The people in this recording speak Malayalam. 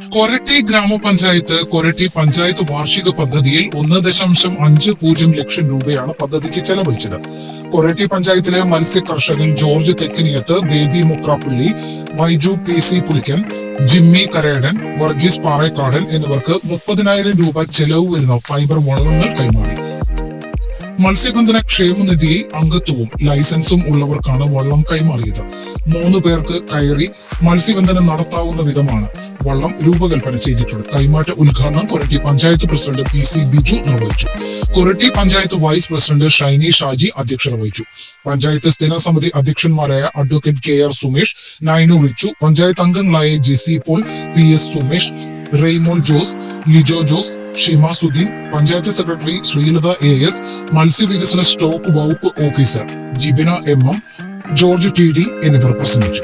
കൊരട്ടി ഗ്രാമപഞ്ചായത്ത് കൊരട്ടി പഞ്ചായത്ത് വാർഷിക പദ്ധതിയിൽ 1.50 ലക്ഷം രൂപയാണ് പദ്ധതിക്ക് ചെലവഴിച്ചത്. കൊരട്ടി പഞ്ചായത്തിലെ മത്സ്യ കർഷകൻ ജോർജ് തെക്കിനിയത്ത്, ബേബി മുക്രാപ്പള്ളി, ബൈജു PC പുലിക്കൻ, ജിമ്മി കരേടൻ, വർഗീസ് പാറേക്കാടൻ എന്നിവർക്ക് 30,000 രൂപ ചെലവ് വരുന്ന ഫൈബർ വള്ളങ്ങൾ കൈമാറി. മത്സ്യബന്ധന ക്ഷേമനിധി അംഗത്വവും ലൈസൻസും ഉള്ളവർക്കാണ് വള്ളം കൈമാറിയത്. 3 പേർക്ക് കയറി മത്സ്യബന്ധനം നടത്താവുന്ന വിധമാണ് വള്ളം രൂപകൽപ്പന ചെയ്തിട്ടുള്ളത്. കൈമാറ്റ ഉദ്ഘാടനം കൊരട്ടി പഞ്ചായത്ത് പ്രസിഡന്റ് PC ബിജു നിർവഹിച്ചു. കൊരട്ടി പഞ്ചായത്ത് വൈസ് പ്രസിഡന്റ് ഷൈനി ഷാജി അധ്യക്ഷത വഹിച്ചു. പഞ്ചായത്ത് സ്ഥിര സമിതി അധ്യക്ഷന്മാരായ അഡ്വക്കേറ്റ് KR സുമേഷ്, നൈനു റിച്ചു, പഞ്ചായത്ത് അംഗങ്ങളായ JC Paul, PS Sumesh, Reymol Jose, Lijo Jose, Shima Suddeen, panchayat secretary Sreelatha AS, മത്സ്യവികസന സ്റ്റോക്ക് വകുപ്പ് officer Jibina MM, George TD എന്നിവർ പ്രസംഗിച്ചു.